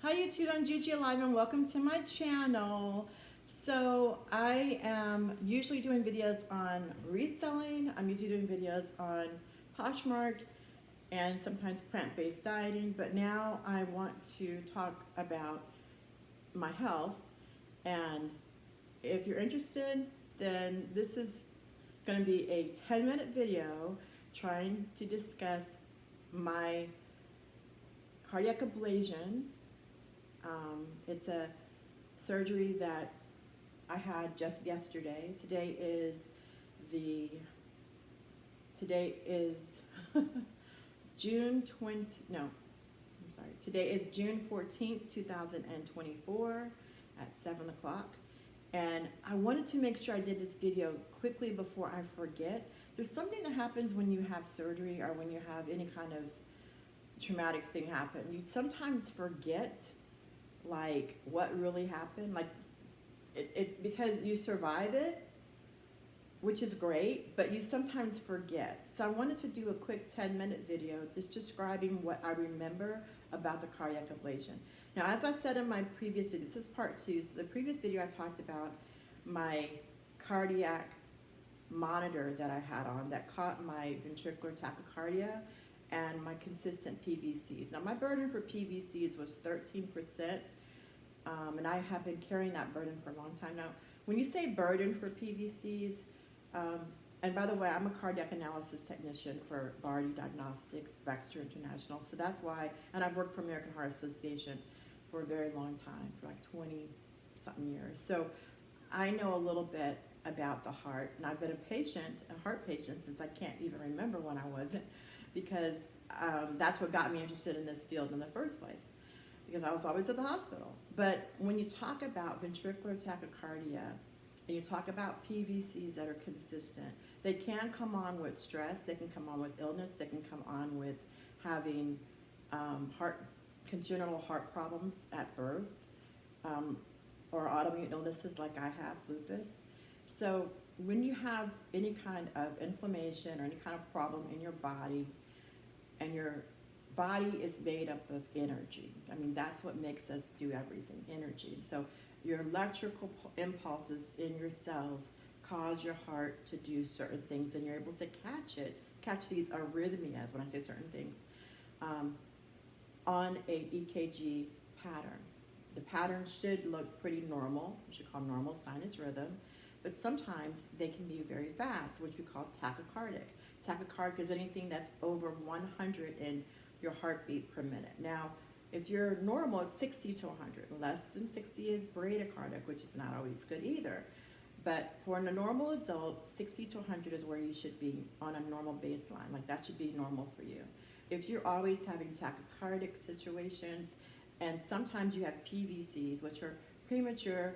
Hi YouTube, I'm Gigi Alive and welcome to my channel. So I am usually doing videos on reselling, I'm usually doing videos on Poshmark and sometimes plant-based dieting, but now I want to talk about my health. And if you're interested, then this is going to be a 10-minute video trying to discuss my cardiac ablation. It's a surgery that I had just yesterday. Today is June 20, no, I'm sorry. Today is June 14th, 2024 at 7 o'clock. And I wanted to make sure I did this video quickly before I forget. There's something that happens when you have surgery or when you have any kind of traumatic thing happen. You sometimes forget like what really happened, like it because you survive it, which is great, but you sometimes forget. So I wanted to do a quick 10-minute video just describing what I remember about the cardiac ablation. Now, as I said in my previous video, this is part 2. So the previous video I talked about my cardiac monitor that I had on that caught my ventricular tachycardia and my consistent PVCs. Now, my burden for PVCs was 13%. And I have been carrying that burden for a long time now. When you say burden for PVCs, and by the way, I'm a cardiac analysis technician for Barty Diagnostics, Baxter International, so that's why, and I've worked for American Heart Association for a very long time, for like 20-something years. So I know a little bit about the heart, and I've been a heart patient since I can't even remember when I was, because that's what got me interested in this field in the first place, because I was always at the hospital. But when you talk about ventricular tachycardia and you talk about PVCs that are consistent, they can come on with stress, they can come on with illness, they can come on with having congenital heart problems at birth, or autoimmune illnesses like I have, lupus. So when you have any kind of inflammation or any kind of problem in your body, and your body is made up of energy. I mean, that's what makes us do everything, energy. So your electrical impulses in your cells cause your heart to do certain things, and you're able to catch these arrhythmias, when I say certain things, on a EKG pattern. The pattern should look pretty normal, we should call normal sinus rhythm, but sometimes they can be very fast, which we call tachycardic. Tachycardic is anything that's over 100 in your heartbeat per minute. Now, if you're normal, it's 60 to 100. Less than 60 is bradycardic, which is not always good either. But for a normal adult, 60 to 100 is where you should be on a normal baseline. Like that should be normal for you. If you're always having tachycardic situations, and sometimes you have PVCs, which are premature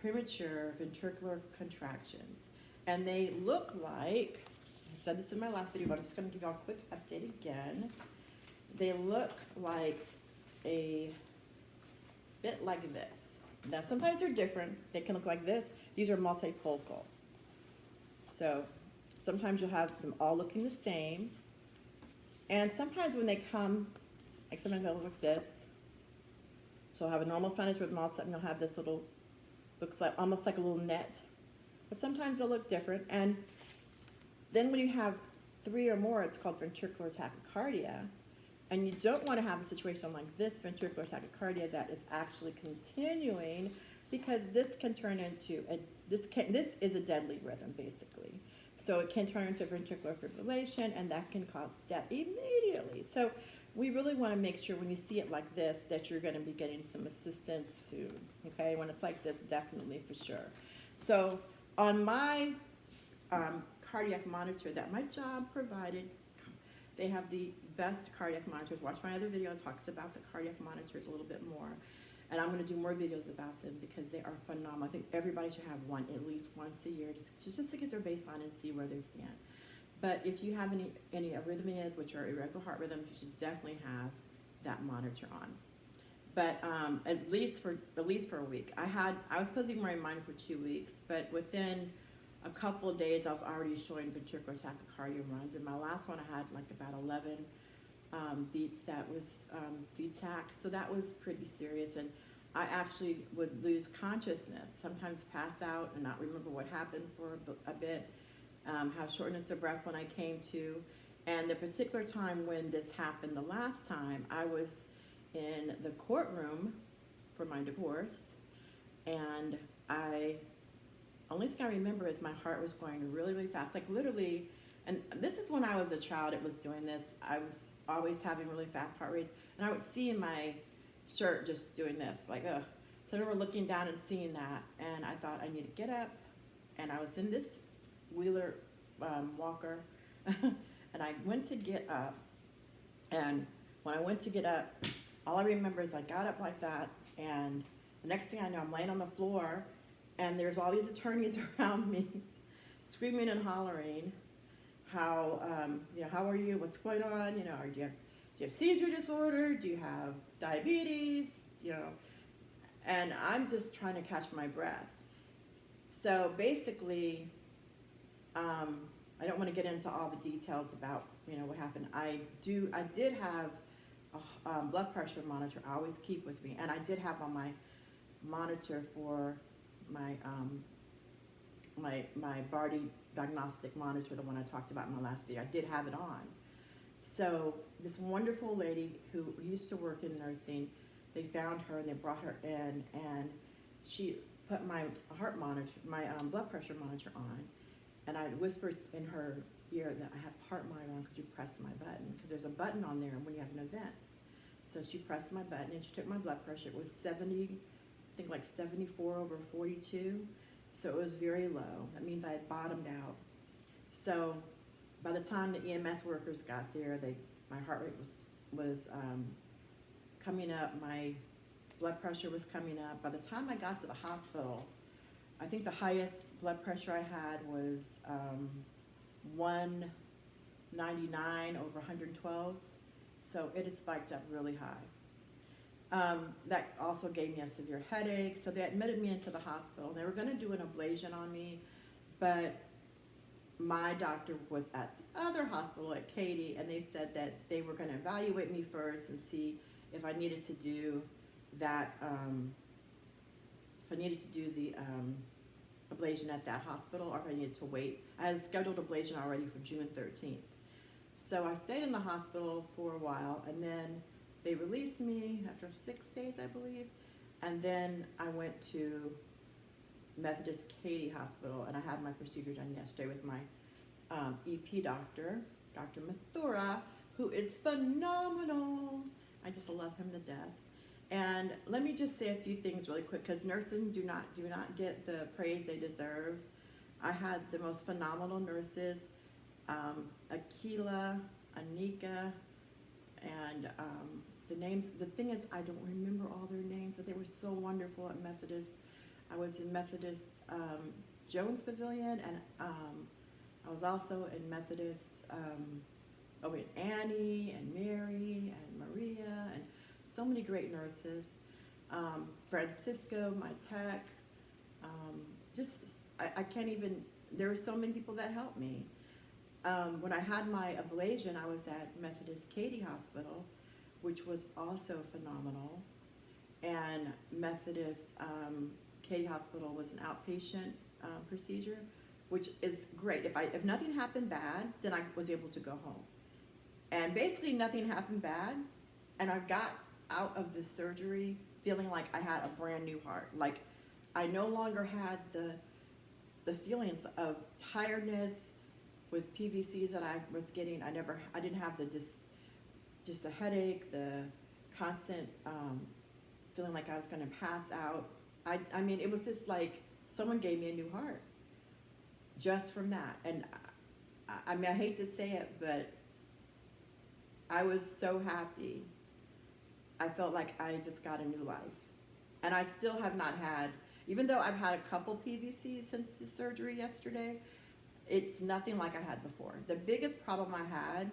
ventricular contractions, and they look like, I said this in my last video, but I'm just going to give you a quick update again. They look like a bit like this. Now, sometimes they're different. They can look like this. These are multifocal. So sometimes you'll have them all looking the same. And sometimes when they come, like sometimes they'll look like this. So I'll have a normal sinus rhythm, all of a sudden you'll have this little, looks like almost like a little net. But sometimes they'll look different. And then when you have 3 or more, it's called ventricular tachycardia. And you don't want to have a situation like this, ventricular tachycardia, that is actually continuing, because this can turn into, this is a deadly rhythm, basically. So it can turn into ventricular fibrillation, and that can cause death immediately. So we really want to make sure when you see it like this, that you're going to be getting some assistance soon, okay? When it's like this, definitely, for sure. So on my cardiac monitor that my job provided, they have the best cardiac monitors. Watch my other video, it talks about the cardiac monitors a little bit more. And I'm going to do more videos about them because they are phenomenal. I think everybody should have one at least once a year just to get their baseline and see where they stand. But if you have any arrhythmias, which are irregular heart rhythms, you should definitely have that monitor on. But at least for a week. I was supposed to be wearing mine for 2 weeks, but within a couple of days I was already showing ventricular tachycardia runs. And my last one I had like about 11 beats that was VTAC. So that was pretty serious. And I actually would lose consciousness, sometimes pass out and not remember what happened for a bit, have shortness of breath when I came to. And the particular time when this happened the last time, I was in the courtroom for my divorce, and only thing I remember is my heart was going really, really fast, like literally, and this is when I was a child, it was doing this. I was always having really fast heart rates, and I would see in my shirt just doing this, like, ugh. So I remember looking down and seeing that, and I thought I need to get up, and I was in this wheeler walker, and I went to get up, and when I went to get up, all I remember is I got up like that, and the next thing I know, I'm laying on the floor, and there's all these attorneys around me, screaming and hollering, how, how are you? What's going on? Do you have seizure disorder? Do you have diabetes? And I'm just trying to catch my breath. So basically, I don't want to get into all the details about, what happened. I did have a blood pressure monitor I always keep with me, and I did have on my monitor for my my Barty diagnostic monitor, the one I talked about in my last video. I did have it on. So this wonderful lady who used to work in nursing, they found her and they brought her in, and she put my heart monitor, my blood pressure monitor on, and I whispered in her ear that I have heart monitor on, could you press my button? Because there's a button on there when you have an event. So she pressed my button and she took my blood pressure. It was 70, I think like 74/42. So it was very low. That means I had bottomed out. So by the time the EMS workers got there, my heart rate was coming up. My blood pressure was coming up. By the time I got to the hospital, I think the highest blood pressure I had was 199/112. So it had spiked up really high. That also gave me a severe headache. So they admitted me into the hospital. They were going to do an ablation on me, but my doctor was at the other hospital at Katy, and they said that they were going to evaluate me first and see if I needed to do that, if I needed to do the ablation at that hospital, or if I needed to wait. I had a scheduled ablation already for June 13th. So I stayed in the hospital for a while, and then they released me after 6 days, I believe, and then I went to Methodist Katy Hospital, and I had my procedure done yesterday with my EP doctor, Dr. Mathura, who is phenomenal. I just love him to death. And let me just say a few things really quick, because nurses do not get the praise they deserve. I had the most phenomenal nurses, Akila, Anika, and the names. The thing is, I don't remember all their names, but they were so wonderful at Methodist. I was in Methodist Jones Pavilion, and I was also in Methodist, Annie and Mary and Maria, and so many great nurses. Francisco, my tech, I can't even, there were so many people that helped me. When I had my ablation, I was at Methodist Katy Hospital, which was also phenomenal. And Methodist Katy Hospital was an outpatient procedure, which is great. If nothing happened bad, then I was able to go home. And basically nothing happened bad, and I got out of the surgery feeling like I had a brand new heart. Like I no longer had the feelings of tiredness with PVCs that I was getting. I didn't have just the headache, the constant feeling like I was going to pass out. I mean, it was just like someone gave me a new heart just from that. And I mean, I hate to say it, but I was so happy. I felt like I just got a new life. And I still have not had, even though I've had a couple PVCs since the surgery yesterday, it's nothing like I had before. The biggest problem I had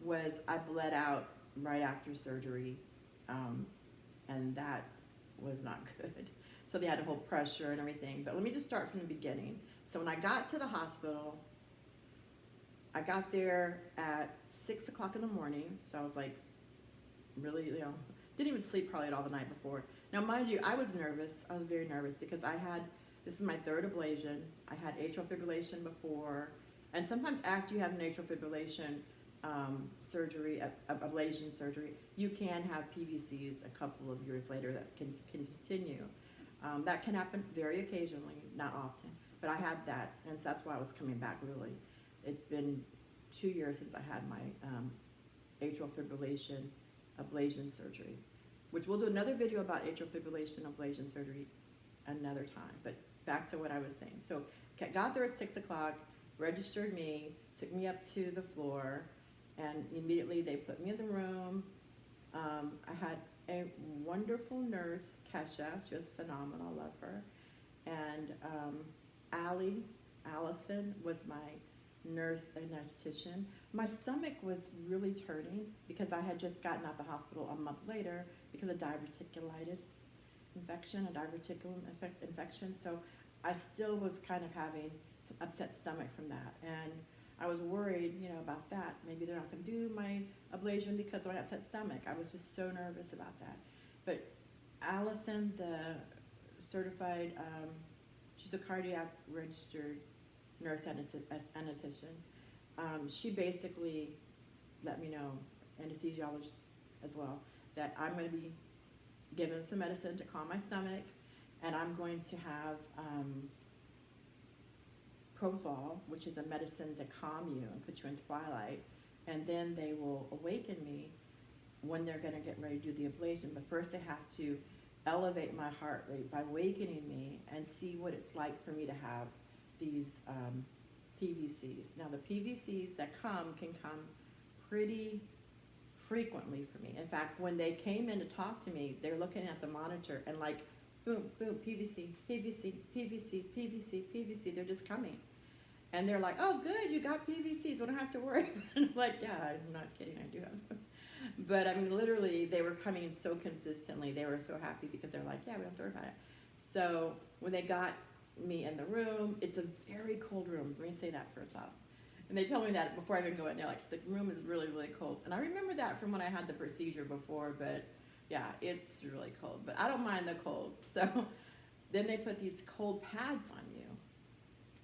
was I bled out right after surgery, and that was not good. So they had to hold pressure and everything. But let me just start from the beginning. So when I got to the hospital, I got there at 6 o'clock in the morning, so I was like, really, didn't even sleep probably at all the night before. Now, mind you, I was nervous. I was very nervous because this is my third ablation. I had atrial fibrillation before, and sometimes after you have an atrial fibrillation surgery, ablation surgery, you can have PVCs a couple of years later that can continue. That can happen very occasionally, not often, but I had that, and so that's why I was coming back really. It's been 2 years since I had my atrial fibrillation ablation surgery, which we'll do another video about atrial fibrillation ablation surgery another time. But back to what I was saying. So got there at 6 o'clock, registered me, took me up to the floor, and immediately they put me in the room. I had a wonderful nurse, Kesha. She was phenomenal. I love her. And Allison was my nurse anesthetician. My stomach was really turning because I had just gotten out of the hospital a month later because of diverticulitis infection, a diverticulum infection. So I still was kind of having some upset stomach from that. And I was worried, about that. Maybe they're not going to do my ablation because of my upset stomach. I was just so nervous about that. But Allison, the certified, she's a cardiac registered nurse anesthetician. She basically let me know, anesthesiologist as well, that I'm going to be given some medicine to calm my stomach, and I'm going to have Propofol, which is a medicine to calm you and put you in twilight, and then they will awaken me when they're going to get ready to do the ablation. But first they have to elevate my heart rate by awakening me and see what it's like for me to have these PVCs. Now the PVCs that can come pretty frequently for me. In fact, when they came in to talk to me, they're looking at the monitor and like, boom, boom, PVC, PVC, PVC, PVC, PVC, they're just coming. And they're like, oh good, you got PVCs, we don't have to worry. I'm like, yeah, I'm not kidding, I do have them. But I mean, literally, they were coming so consistently. They were so happy because they're like, yeah, we don't have to worry about it. So when they got me in the room, it's a very cold room. Let me say that first off. And they told me that before I even go in. They're like, the room is really, really cold. And I remember that from when I had the procedure before, but yeah, it's really cold. But I don't mind the cold. So then they put these cold pads on you.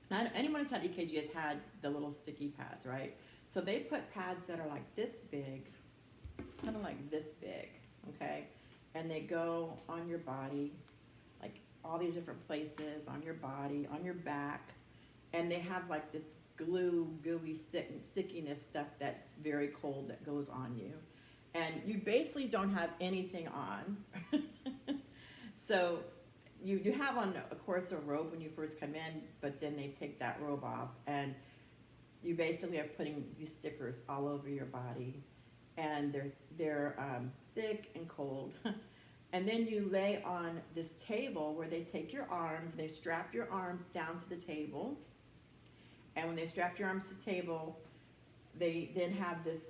Now, anyone who's had EKG has had the little sticky pads, right? So they put pads that are like this big, kind of like this big, okay? And they go on your body, like all these different places, on your body, on your back, and they have like this gooey stickiness stuff that's very cold that goes on you. And you basically don't have anything on. So you have on, of course, a robe when you first come in, but then they take that robe off, and you basically are putting these stickers all over your body, and they're thick and cold. And then you lay on this table where they take your arms, they strap your arms down to the table, and when they strap your arms to the table, they then have this,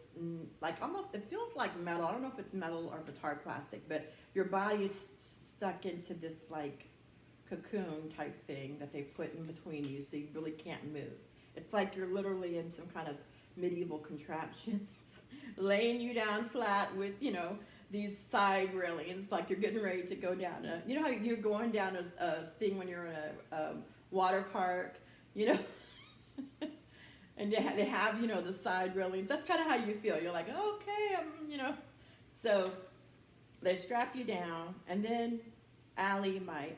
like almost, it feels like metal. I don't know if it's metal or if it's hard plastic, but your body is stuck into this like cocoon type thing that they put in between you, so you really can't move. It's like you're literally in some kind of medieval contraption laying you down flat with, these side railings, like you're getting ready to go down you know how you're going down a thing when you're in a water park, and they have, the side railings. That's kind of how you feel. You're like, okay, So they strap you down, and then Allie, my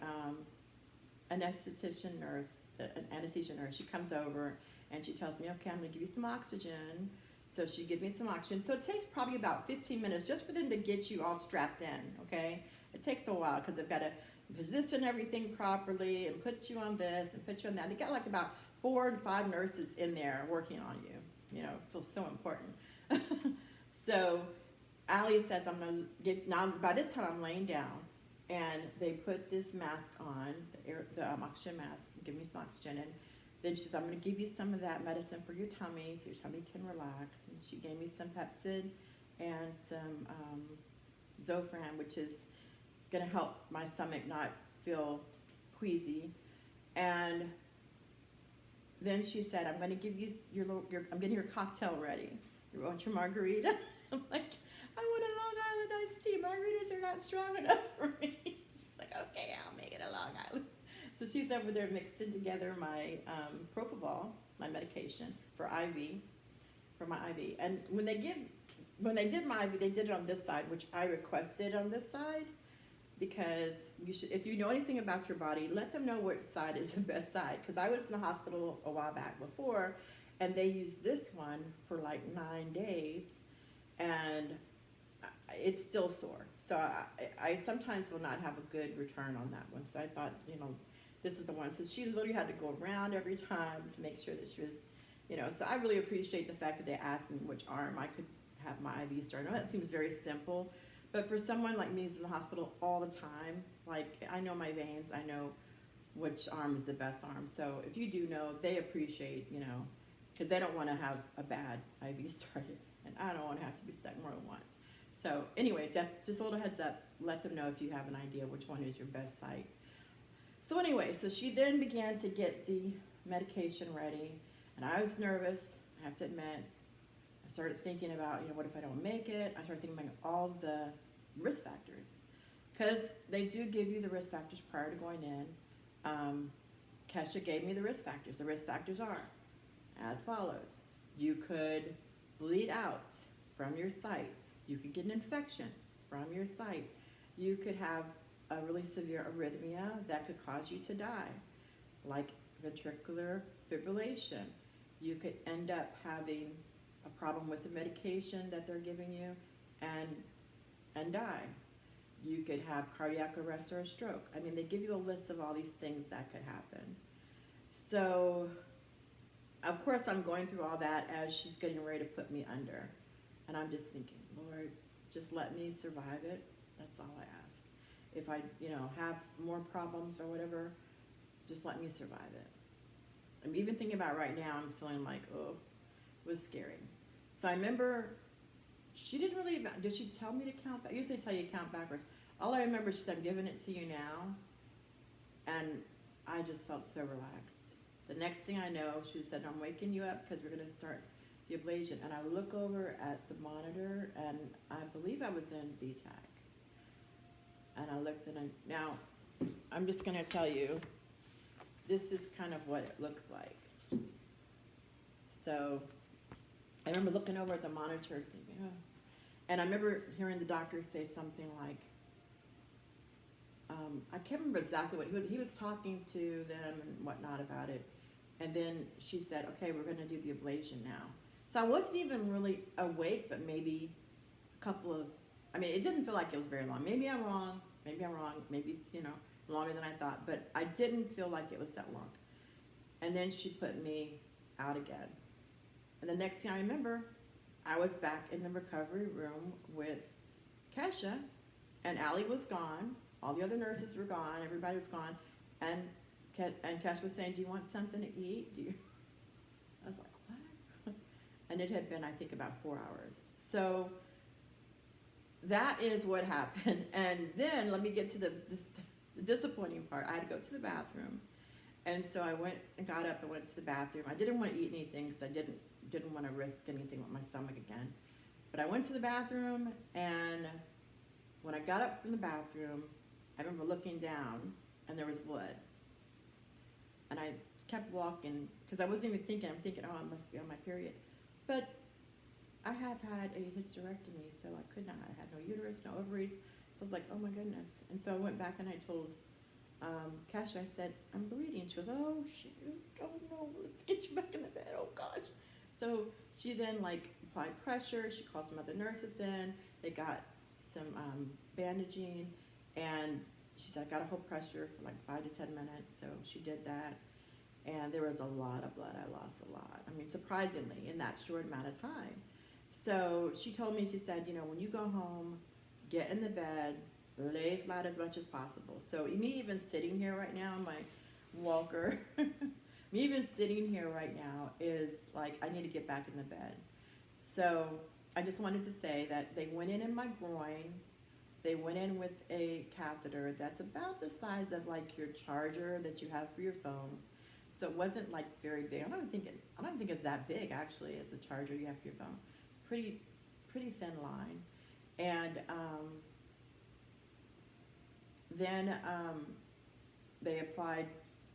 anesthetician nurse, anesthesia nurse, she comes over and she tells me, okay, I'm going to give you some oxygen. So she gives me some oxygen. So it takes probably about 15 minutes just for them to get you all strapped in, okay? It takes a while because they've got to position everything properly and put you on this and put you on that. They got like about 4 and 5 nurses in there working on you. It feels so important. So Allie says, I'm going to get, now by this time I'm laying down, and they put this mask on, the oxygen mask, give me some oxygen, and then she says, I'm going to give you some of that medicine for your tummy so your tummy can relax. And she gave me some Pepsid and some Zofran, which is going to help my stomach not feel queasy. And then she said, I'm going to give you I'm getting your cocktail ready. You want your margarita? I'm like, I want a Long Island iced tea. Margaritas are not strong enough for me. She's like, okay, I'll make it a Long Island. So she's over there mixing together my propofol, my medication for IV, for my IV. And when they did my IV, they did it on this side, which I requested on this side, because if you know anything about your body, let them know which side is the best side. Because I was in the hospital a while back before, and they used this one for like 9 days, and it's still sore. So I sometimes will not have a good return on that one. So I thought, this is the one. So she literally had to go around every time to make sure that she was, so I really appreciate the fact that they asked me which arm I could have my IV started. I know that seems very simple, but for someone like me who's in the hospital all the time, like I know my veins, I know which arm is the best arm. So if you do know, they appreciate, because they don't want to have a bad IV started, and I don't want to have to be stuck more than once. So anyway, just a little heads up, let them know if you have an idea which one is your best site. So anyway, so she then began to get the medication ready, and I was nervous, I have to admit. I started thinking about, what if I don't make it? I started thinking about all of the risk factors, because they do give you the risk factors prior to going in. Kesha gave me the risk factors. The risk factors are as follows. You could bleed out from your site. You could get an infection from your site. You could have a really severe arrhythmia that could cause you to die, like ventricular fibrillation. You could end up having a problem with the medication that they're giving you and die. You could have cardiac arrest or a stroke. I mean, they give you a list of all these things that could happen. So, of course, I'm going through all that as she's getting ready to put me under. And I'm just thinking, Lord, just let me survive it. That's all I ask. If I, have more problems or whatever, just let me survive it. I'm even thinking about right now, I'm feeling like, oh, it was scary. So I remember she didn't really, did she tell me to count back? Usually tell you to count backwards. All I remember, she said, I'm giving it to you now. And I just felt so relaxed. The next thing I know, she said, I'm waking you up because we're going to start the ablation. And I look over at the monitor, and I believe I was in VTAC. And I looked, and now I'm just going to tell you, this is kind of what it looks like. So I remember looking over at the monitor thinking, oh. And I remember hearing the doctor say something like, I can't remember exactly what he was talking to them and whatnot about it. And then she said, okay, we're going to do the ablation now. So I wasn't even really awake, but maybe a couple of, it didn't feel like it was very long. Maybe I'm wrong. Maybe it's, longer than I thought, but I didn't feel like it was that long. And then she put me out again. And the next thing I remember, I was back in the recovery room with Kesha, and Allie was gone. All the other nurses were gone. Everybody was gone. And Kesha was saying, do you want something to eat? I was like, what? And it had been, I think, about 4 hours. So that is what happened. And then let me get to the disappointing part. I had to go to the bathroom. And so I went and got up and went to the bathroom. I didn't want to eat anything because I didn't want to risk anything with my stomach again. But I went to the bathroom, and when I got up from the bathroom, I remember looking down, and there was blood. And I kept walking because I wasn't even thinking. I'm thinking, oh, I must be on my period. But I have had a hysterectomy, so I could not. I had no uterus, no ovaries. So I was like, oh my goodness. And so I went back and I told Kasha, I said, I'm bleeding. She goes, oh shit, oh no, let's get you back in the bed, oh gosh. So she then applied pressure. She called some other nurses in. They got some bandaging, and she said, I got to hold pressure for 5 to 10 minutes. So she did that, and there was a lot of blood. I lost a lot. Surprisingly, in that short amount of time. So she told me, she said, when you go home, get in the bed, lay flat as much as possible. So me even sitting here right now on my walker, me even sitting here right now is I need to get back in the bed. So I just wanted to say that they went in my groin. They went in with a catheter that's about the size of your charger that you have for your phone. So it wasn't like very big. I don't think it's that big actually as a charger you have for your phone. Pretty thin line. And then they applied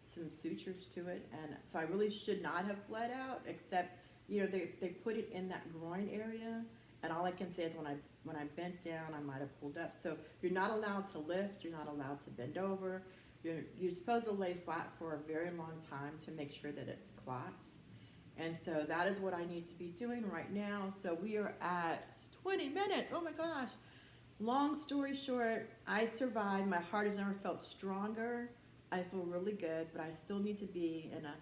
some sutures to it, and so I really should not have bled out, except, you know, they put it in that groin area, and all I can say is when I bent down, I might have pulled up. So you're not allowed to lift, you're not allowed to bend over. You're supposed to lay flat for a very long time to make sure that it clots. And so that is what I need to be doing right now. So we are at 20 minutes. Oh my gosh. Long story short, I survived. My heart has never felt stronger. I feel really good, but I still need to be in a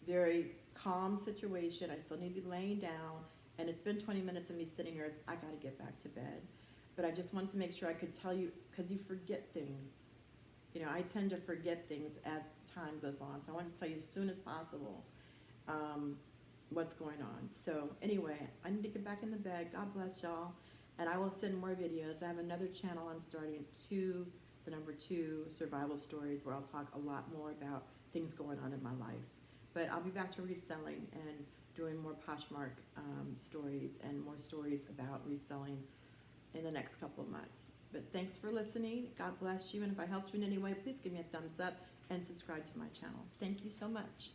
very calm situation. I still need to be laying down. And it's been 20 minutes of me sitting here. I got to get back to bed. But I just wanted to make sure I could tell you, because you forget things. You know, I tend to forget things as time goes on. So I wanted to tell you as soon as possible what's going on. So anyway, I need to get back in the bed. God bless y'all. And I will send more videos. I have another channel I'm starting, the number 2 survival stories, where I'll talk a lot more about things going on in my life. But I'll be back to reselling and doing more Poshmark stories and more stories about reselling in the next couple of months. But thanks for listening. God bless you. And if I helped you in any way, please give me a thumbs up and subscribe to my channel. Thank you so much.